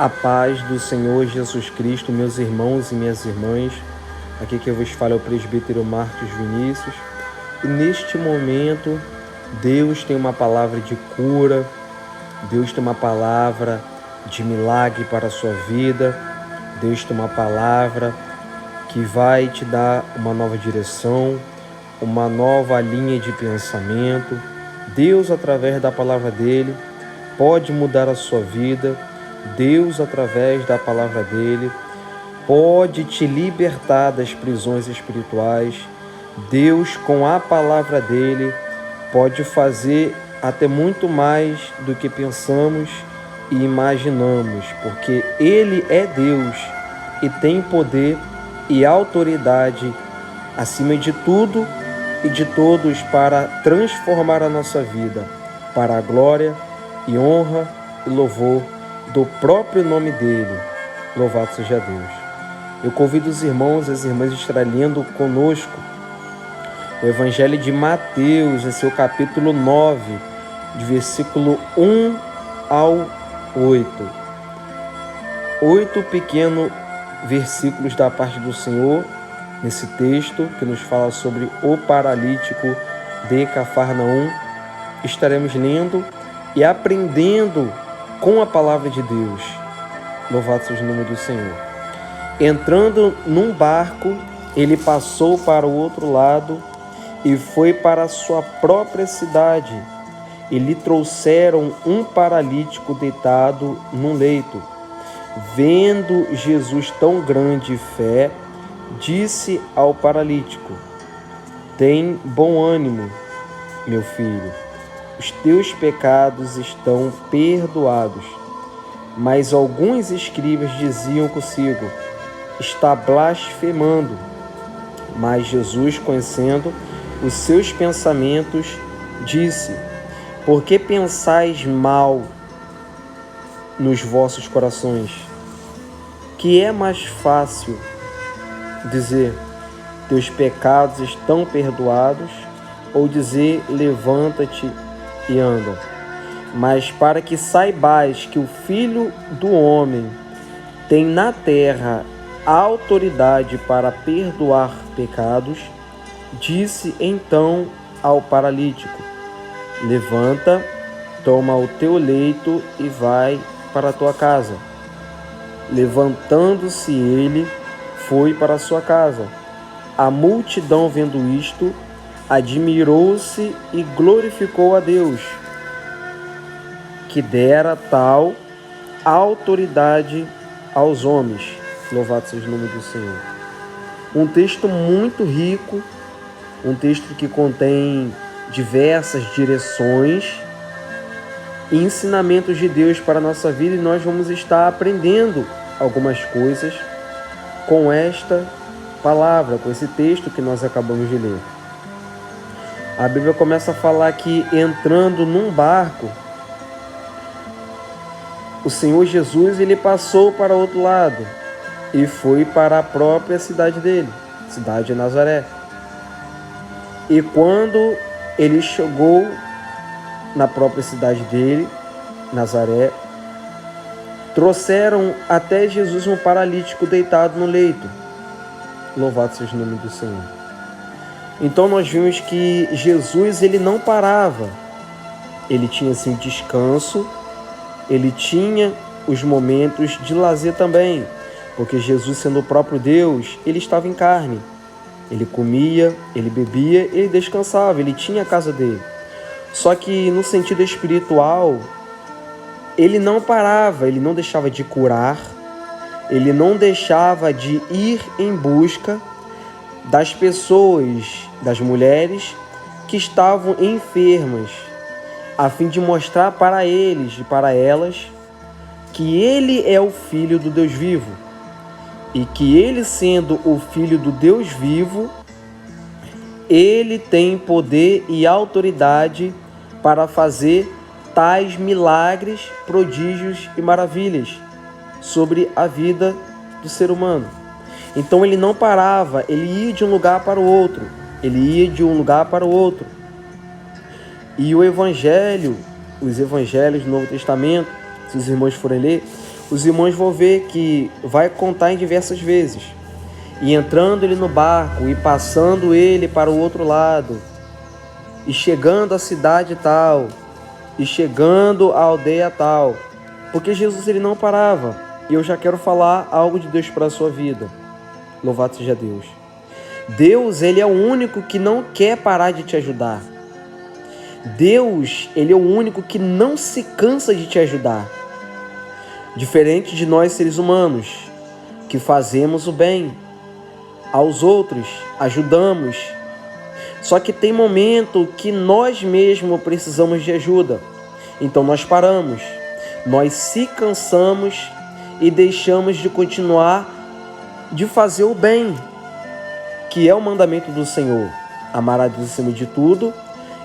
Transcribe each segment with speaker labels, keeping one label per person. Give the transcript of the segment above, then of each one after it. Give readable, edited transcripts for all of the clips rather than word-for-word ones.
Speaker 1: A paz do Senhor Jesus Cristo, meus irmãos e minhas irmãs. Aqui que eu vos falo é o presbítero Marcos Vinícius. E neste momento, Deus tem uma palavra de cura, Deus tem uma palavra de milagre para a sua vida, Deus tem uma palavra que vai te dar uma nova direção, uma nova linha de pensamento. Deus, através da palavra dele, pode mudar a sua vida. Deus, através da palavra dele, pode te libertar das prisões espirituais. Deus, com a palavra dele, pode fazer até muito mais do que pensamos e imaginamos, porque ele é Deus e tem poder e autoridade acima de tudo e de todos para transformar a nossa vida para a glória e honra e louvor do próprio nome dele. Louvado seja Deus. Eu convido os irmãos e as irmãs a estarem lendo conosco o Evangelho de Mateus, em seu capítulo 9, de versículo 1 ao 8. 8 pequenos versículos da parte do Senhor, nesse texto que nos fala sobre o paralítico de Cafarnaum. Estaremos lendo e aprendendo com a palavra de Deus. Louvado seja o nome do Senhor. Entrando num barco, ele passou para o outro lado e foi para a sua própria cidade. E lhe trouxeram um paralítico deitado num leito. Vendo Jesus tão grande fé, disse ao paralítico: tem bom ânimo, meu filho, os teus pecados estão perdoados. Mas alguns escribas diziam consigo: está blasfemando. Mas Jesus, conhecendo os seus pensamentos, disse: por que pensais mal nos vossos corações? Que é mais fácil dizer: teus pecados estão perdoados, ou dizer: levanta-te e anda? Mas para que saibais que o Filho do Homem tem na terra autoridade para perdoar pecados, disse então ao paralítico: levanta, toma o teu leito e vai para a tua casa. Levantando-se ele, foi para a sua casa. A multidão, vendo isto, admirou-se e glorificou a Deus, que dera tal autoridade aos homens. Louvado seja o nome do Senhor. Um texto muito rico, um texto que contém diversas direções e ensinamentos de Deus para a nossa vida, e nós vamos estar aprendendo algumas coisas com esta palavra, com esse texto que nós acabamos de ler. A Bíblia começa a falar que, entrando num barco, o Senhor Jesus ele passou para outro lado e foi para a própria cidade dele, cidade de Nazaré. E quando ele chegou na própria cidade dele, Nazaré, trouxeram até Jesus um paralítico deitado no leito. Louvado seja o nome do Senhor. Então nós vimos que Jesus ele não parava. Ele tinha assim descanso, ele tinha os momentos de lazer também, porque Jesus, sendo o próprio Deus, ele estava em carne. Ele comia, ele bebia, ele descansava, ele tinha a casa dele. Só que no sentido espiritual, ele não parava, ele não deixava de curar, ele não deixava de ir em busca das pessoas, das mulheres que estavam enfermas, a fim de mostrar para eles e para elas que ele é o Filho do Deus vivo. E que ele, sendo o Filho do Deus vivo, ele tem poder e autoridade para fazer tais milagres, prodígios e maravilhas sobre a vida do ser humano. Então ele não parava, ele ia de um lugar para o outro, E o Evangelho, os Evangelhos do Novo Testamento, se os irmãos forem ler, os irmãos vão ver que vai contar em diversas vezes. E entrando ele no barco, e passando ele para o outro lado, e chegando à cidade tal, e chegando à aldeia tal. Porque Jesus ele não parava. E eu já quero falar algo de Deus para a sua vida. Louvado seja Deus. Deus, ele é o único que não quer parar de te ajudar. Deus, ele é o único que não se cansa de te ajudar. Diferente de nós seres humanos, que fazemos o bem aos outros, ajudamos. Só que tem momento que nós mesmos precisamos de ajuda. Então nós paramos, nós se cansamos e deixamos de continuar de fazer o bem, que é o mandamento do Senhor. Amar a Deus acima de tudo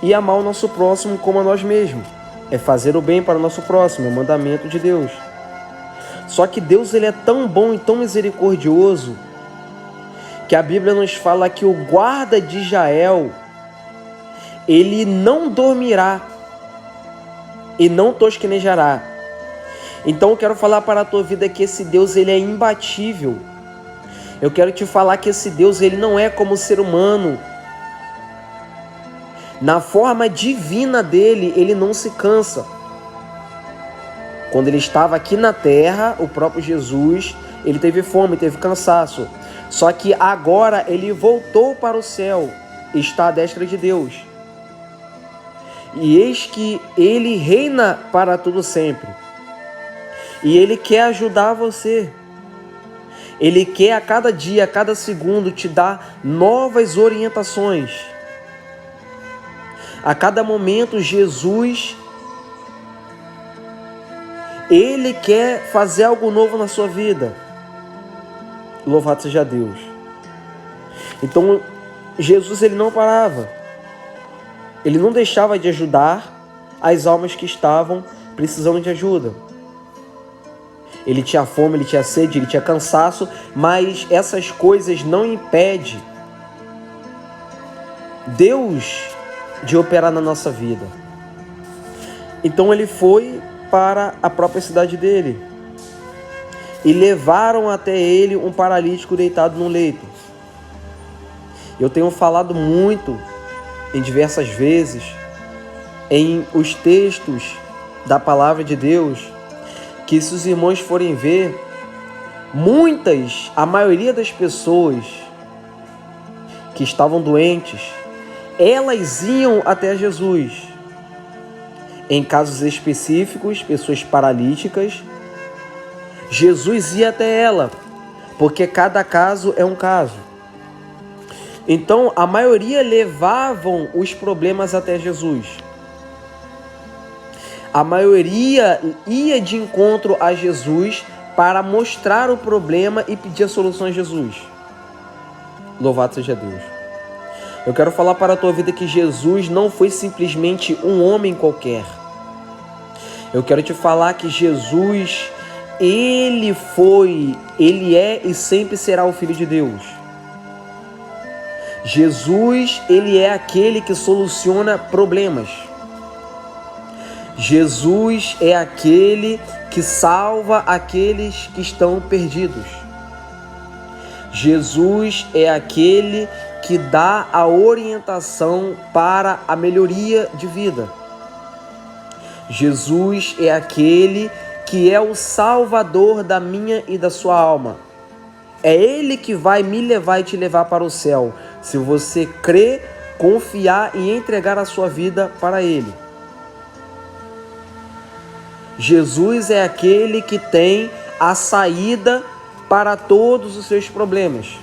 Speaker 1: e amar o nosso próximo como a nós mesmos. É fazer o bem para o nosso próximo, é o mandamento de Deus. Só que Deus ele é tão bom e tão misericordioso que a Bíblia nos fala que o guarda de Israel, ele não dormirá e não tosquenejará. Então eu quero falar para a tua vida que esse Deus ele é imbatível. Eu quero te falar que esse Deus ele não é como o ser humano. Na forma divina dele, ele não se cansa. Quando ele estava aqui na terra, o próprio Jesus, ele teve fome, teve cansaço. Só que agora ele voltou para o céu, está à destra de Deus. E eis que ele reina para tudo sempre. E ele quer ajudar você. Ele quer a cada dia, a cada segundo te dar novas orientações. A cada momento, Jesus, ele quer fazer algo novo na sua vida. Louvado seja Deus. Então, Jesus ele não parava. Ele não deixava de ajudar as almas que estavam precisando de ajuda. Ele tinha fome, ele tinha sede, ele tinha cansaço, mas essas coisas não impedem Deus de operar na nossa vida. Então ele foi para a própria cidade dele e levaram até ele um paralítico deitado no leito. Eu tenho falado muito, em diversas vezes, em os textos da palavra de Deus, que se os irmãos forem ver, a maioria das pessoas que estavam doentes, elas iam até Jesus. Em casos específicos, pessoas paralíticas, Jesus ia até ela, porque cada caso é um caso. Então, a maioria levavam os problemas até Jesus. A maioria ia de encontro a Jesus para mostrar o problema e pedir a solução a Jesus. Louvado seja Deus. Eu quero falar para a tua vida que Jesus não foi simplesmente um homem qualquer. Eu quero te falar que Jesus, ele é e sempre será o Filho de Deus. Jesus, ele é aquele que soluciona problemas. Jesus é aquele que salva aqueles que estão perdidos. Jesus é aquele que dá a orientação para a melhoria de vida. Jesus é aquele que é o salvador da minha e da sua alma. É Ele que vai me levar e te levar para o céu, se você crer, confiar e entregar a sua vida para Ele. Jesus é aquele que tem a saída para todos os seus problemas.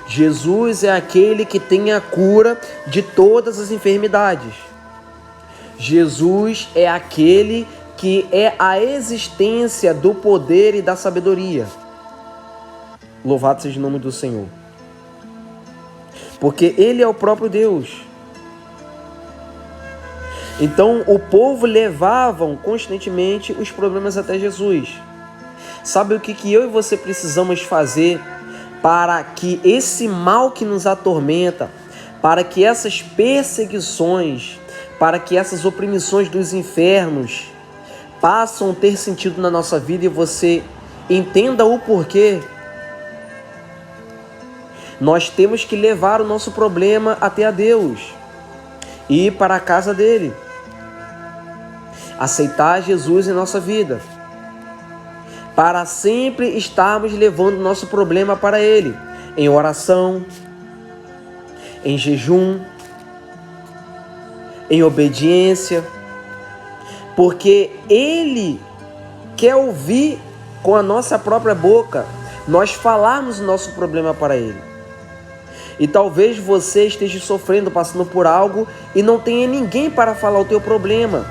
Speaker 1: Jesus é aquele que tem a cura de todas as enfermidades. Jesus é aquele que é a existência do poder e da sabedoria. Louvado seja o nome do Senhor. Porque Ele é o próprio Deus. Então o povo levavam constantemente os problemas até Jesus. Sabe o que eu e você precisamos fazer para que esse mal que nos atormenta, para que essas perseguições, para que essas opressões dos infernos passam a ter sentido na nossa vida e você entenda o porquê, nós temos que levar o nosso problema até a Deus e ir para a casa dele. Aceitar Jesus em nossa vida, para sempre estarmos levando o nosso problema para ele, em oração, em jejum, em obediência, porque ele quer ouvir com a nossa própria boca nós falarmos o nosso problema para ele. E talvez você esteja sofrendo, passando por algo e não tenha ninguém para falar o teu problema.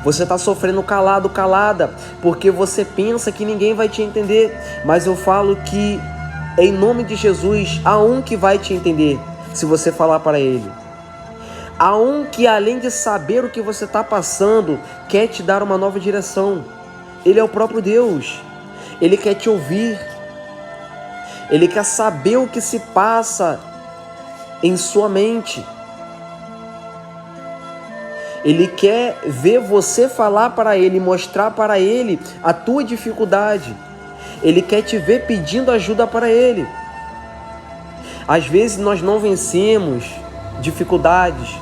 Speaker 1: Você está sofrendo calado, calada, porque você pensa que ninguém vai te entender. Mas eu falo que, em nome de Jesus, há um que vai te entender, se você falar para ele. Há um que, além de saber o que você está passando, quer te dar uma nova direção. Ele é o próprio Deus. Ele quer te ouvir. Ele quer saber o que se passa em sua mente. Ele quer ver você falar para ele, mostrar para ele a tua dificuldade. Ele quer te ver pedindo ajuda para ele. Às vezes nós não vencemos dificuldades,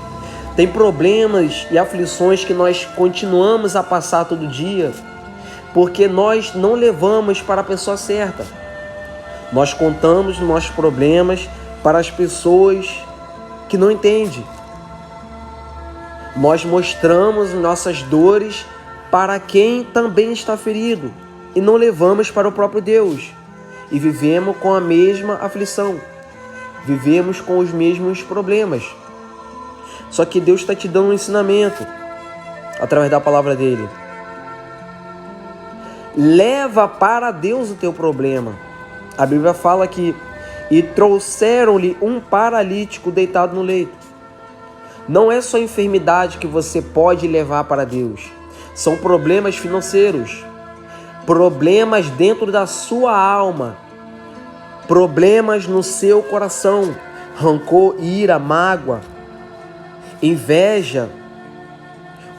Speaker 1: tem problemas e aflições que nós continuamos a passar todo dia, porque nós não levamos para a pessoa certa. Nós contamos nossos problemas para as pessoas que não entendem. Nós mostramos nossas dores para quem também está ferido e não levamos para o próprio Deus. E vivemos com a mesma aflição. Vivemos com os mesmos problemas. Só que Deus está te dando um ensinamento através da palavra dele. Leva para Deus o teu problema. A Bíblia fala que e trouxeram-lhe um paralítico deitado no leito. Não é só enfermidade que você pode levar para Deus. São problemas financeiros, problemas dentro da sua alma, problemas no seu coração, rancor, ira, mágoa, inveja,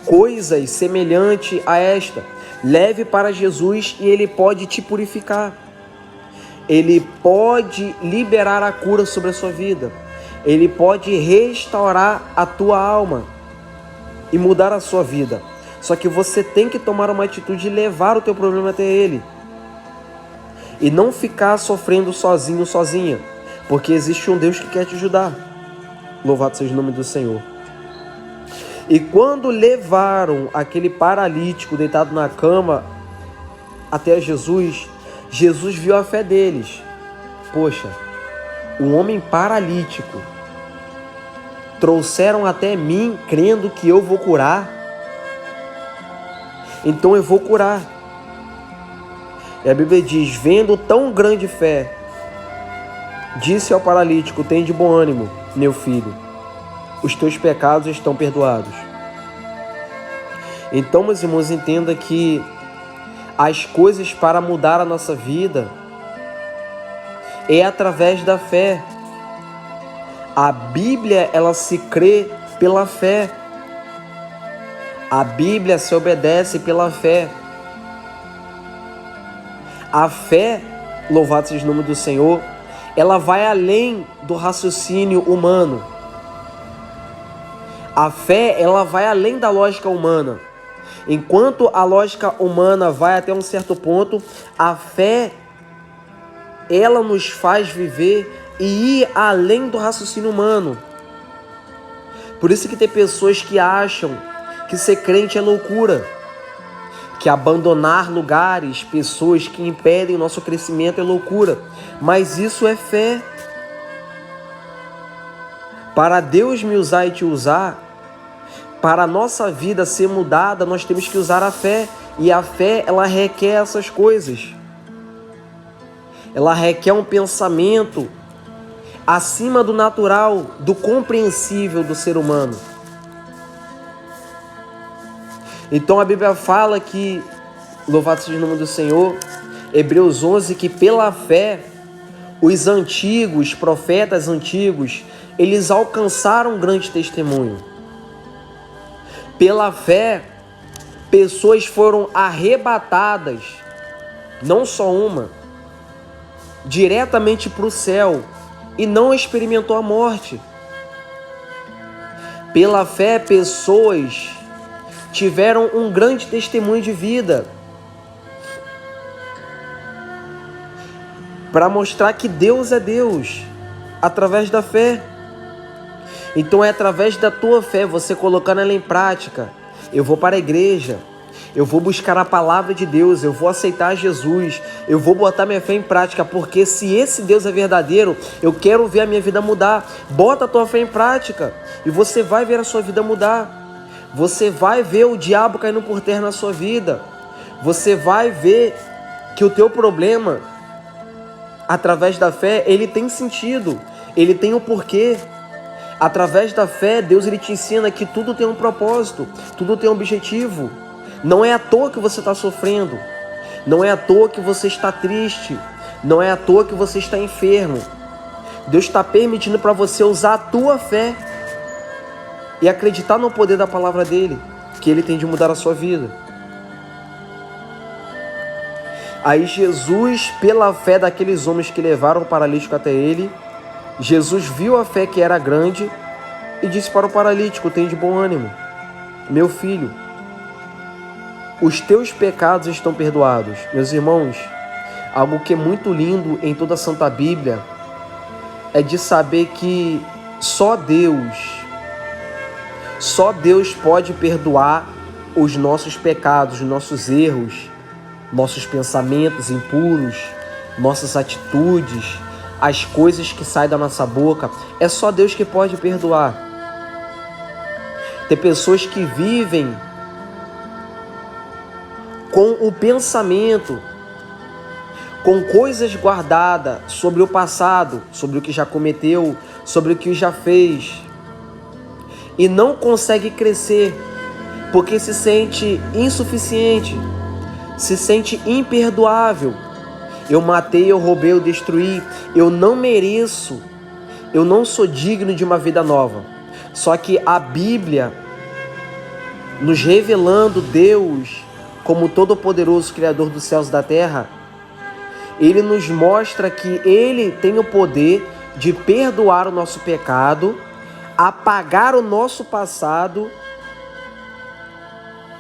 Speaker 1: coisas semelhantes a esta. Leve para Jesus e Ele pode te purificar. Ele pode liberar a cura sobre a sua vida. Ele pode restaurar a tua alma e mudar a sua vida. Só que você tem que tomar uma atitude de levar o teu problema até Ele. E não ficar sofrendo sozinho, sozinha. Porque existe um Deus que quer te ajudar. Louvado seja o nome do Senhor. E quando levaram aquele paralítico deitado na cama até Jesus, Jesus viu a fé deles. Poxa, um homem paralítico trouxeram até mim crendo que eu vou curar. Então eu vou curar. E a Bíblia diz, vendo tão grande fé, disse ao paralítico, tem de bom ânimo, meu filho, os teus pecados estão perdoados. Então, meus irmãos, entenda que as coisas para mudar a nossa vida é através da fé. A Bíblia, ela se crê pela fé. A Bíblia se obedece pela fé. A fé, louvado seja o nome do Senhor, ela vai além do raciocínio humano. A fé, ela vai além da lógica humana. Enquanto a lógica humana vai até um certo ponto, a fé, ela nos faz viver e ir além do raciocínio humano. Por isso que tem pessoas que acham que ser crente é loucura, que abandonar lugares, pessoas que impedem o nosso crescimento é loucura. Mas isso é fé. Para Deus me usar e te usar, para a nossa vida ser mudada, nós temos que usar a fé. E a fé, ela requer essas coisas. Ela requer um pensamento acima do natural, do compreensível do ser humano. Então a Bíblia fala que, louvado seja o nome do Senhor, Hebreus 11, que pela fé, os antigos, profetas antigos, eles alcançaram um grande testemunho. Pela fé, Pessoas foram arrebatadas, não só uma, diretamente para o céu e não experimentou a morte. Pela fé, pessoas tiveram um grande testemunho de vida para mostrar que Deus é Deus, através da fé. Então é através da tua fé, você colocando ela em prática. Eu vou para a igreja, eu vou buscar a palavra de Deus, eu vou aceitar Jesus, eu vou botar minha fé em prática, porque se esse Deus é verdadeiro, eu quero ver a minha vida mudar. Bota a tua fé em prática e você vai ver a sua vida mudar. Você vai ver o diabo caindo por terra na sua vida. Você vai ver que o teu problema, através da fé, ele tem sentido, ele tem um porquê. Através da fé, Deus ele te ensina que tudo tem um propósito, tudo tem um objetivo. Não é à toa que você está sofrendo, não é à toa que você está triste, não é à toa que você está enfermo. Deus está permitindo para você usar a tua fé e acreditar no poder da palavra dele, que ele tem de mudar a sua vida. Aí Jesus, pela fé daqueles homens que levaram o paralítico até ele, Jesus viu a fé que era grande e disse para o paralítico: tem de bom ânimo, meu filho, os teus pecados estão perdoados. Meus irmãos, algo que é muito lindo em toda a Santa Bíblia é de saber que só Deus pode perdoar os nossos pecados, os nossos erros, nossos pensamentos impuros, nossas atitudes, as coisas que saem da nossa boca. É só Deus que pode perdoar. Tem pessoas que vivem com o pensamento, com coisas guardadas sobre o passado, sobre o que já cometeu, sobre o que já fez, e não consegue crescer porque se sente insuficiente, se sente imperdoável. Eu matei, eu roubei, eu destruí, eu não mereço, eu não sou digno de uma vida nova. Só que a Bíblia, nos revelando Deus como Todo-Poderoso Criador dos céus e da terra, Ele nos mostra que Ele tem o poder de perdoar o nosso pecado, apagar o nosso passado,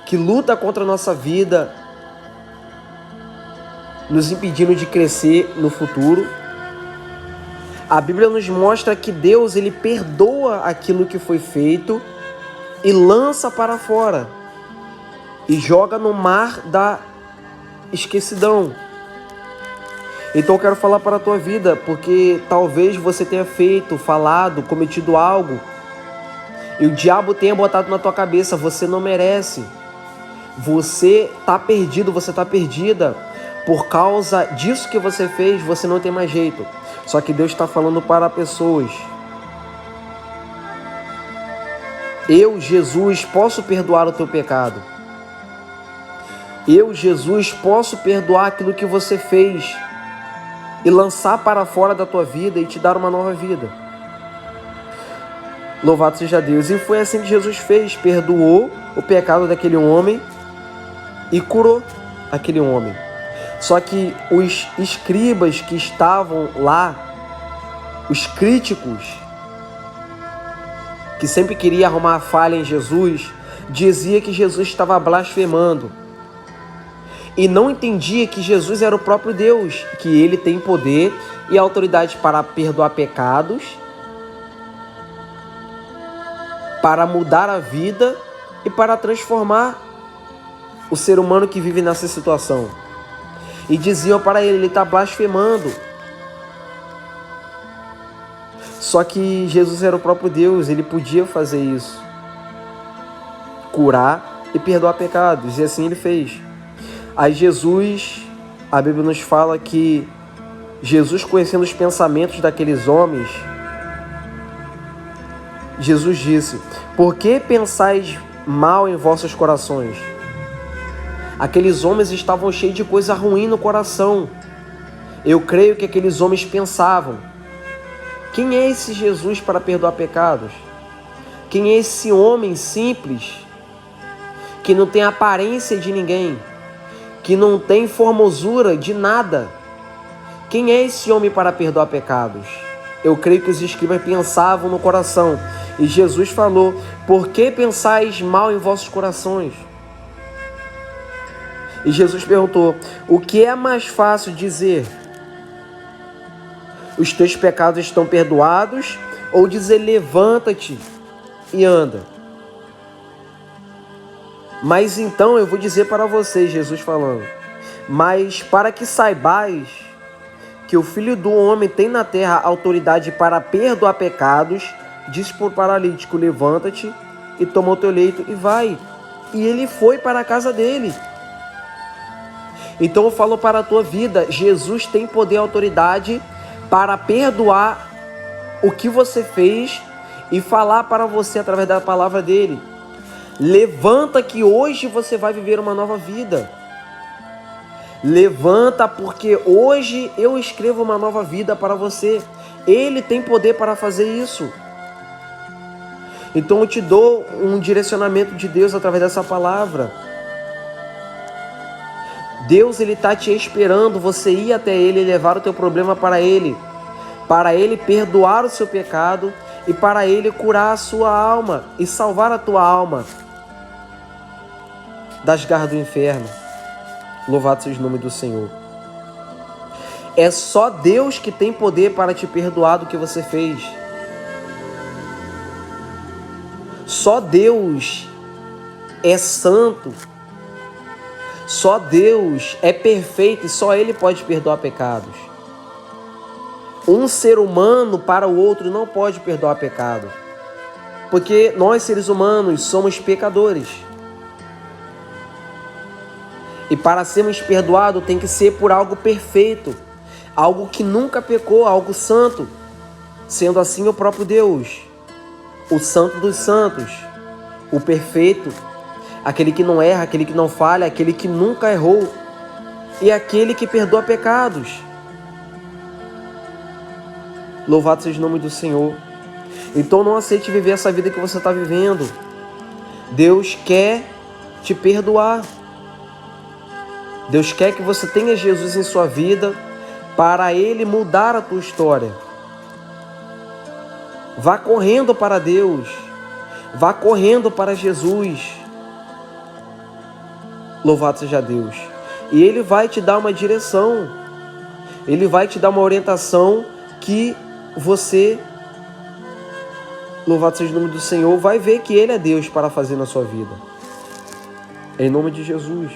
Speaker 1: que luta contra a nossa vida, nos impedindo de crescer no futuro. A Bíblia nos mostra que Deus ele perdoa aquilo que foi feito e lança para fora e joga no mar da esquecidão. Então eu quero falar para a tua vida, porque talvez você tenha feito, falado, cometido algo e o diabo tenha botado na tua cabeça: você não merece, você está perdido, você está perdida. Por causa disso que você fez, você não tem mais jeito. Só que Deus está falando para pessoas: eu, Jesus, posso perdoar o teu pecado. Eu, Jesus, posso perdoar aquilo que você fez e lançar para fora da tua vida e te dar uma nova vida. Louvado seja Deus. E foi assim que Jesus fez: perdoou o pecado daquele homem e curou aquele homem. Só que os escribas que estavam lá, os críticos, que sempre queriam arrumar a falha em Jesus, dizia que Jesus estava blasfemando. E não entendia que Jesus era o próprio Deus, que Ele tem poder e autoridade para perdoar pecados, para mudar a vida e para transformar o ser humano que vive nessa situação. E diziam para ele está blasfemando. Só que Jesus era o próprio Deus, ele podia fazer isso, curar e perdoar pecados, e assim ele fez. Aí Jesus, a Bíblia nos fala que Jesus, conhecendo os pensamentos daqueles homens, Jesus disse: por que pensais mal em vossos corações? Aqueles homens estavam cheios de coisa ruim no coração. Eu creio que aqueles homens pensavam: quem é esse Jesus para perdoar pecados? Quem é esse homem simples que não tem aparência de ninguém, que não tem formosura de nada. Quem é esse homem para perdoar pecados? Eu creio que os escribas pensavam no coração. E Jesus falou: por que pensais mal em vossos corações? E Jesus perguntou: o que é mais fácil dizer? Os teus pecados estão perdoados? Ou dizer: levanta-te e anda? Mas então eu vou dizer para vocês, Jesus falando, mas para que saibais que o Filho do Homem tem na terra autoridade para perdoar pecados, disse para o paralítico: levanta-te e toma o teu leito e vai. E ele foi para a casa dele. Então eu falo para a tua vida, Jesus tem poder e autoridade para perdoar o que você fez e falar para você através da palavra dele: levanta que hoje você vai viver uma nova vida. Levanta porque hoje eu escrevo uma nova vida para você. Ele tem poder para fazer isso. Então eu te dou um direcionamento de Deus através dessa palavra. Deus, ele está te esperando você ir até ele e levar o teu problema para ele perdoar o seu pecado e para ele curar a sua alma e salvar a tua alma das garras do inferno. Louvado seja o nome do Senhor. É só Deus que tem poder para te perdoar do que você fez. Só Deus é santo. Só Deus é perfeito e só Ele pode perdoar pecados. Um ser humano para o outro não pode perdoar pecado. Porque nós, seres humanos, somos pecadores. E para sermos perdoados tem que ser por algo perfeito. Algo que nunca pecou, algo santo. Sendo assim o próprio Deus. O santo dos santos. O perfeito. Aquele que não erra, aquele que não falha, aquele que nunca errou. E aquele que perdoa pecados. Louvado seja o nome do Senhor. Então não aceite viver essa vida que você está vivendo. Deus quer te perdoar. Deus quer que você tenha Jesus em sua vida para Ele mudar a tua história. Vá correndo para Deus. Vá correndo para Jesus. Louvado seja Deus. E Ele vai te dar uma direção. Ele vai te dar uma orientação que você, louvado seja o nome do Senhor, vai ver que Ele é Deus para fazer na sua vida. Em nome de Jesus.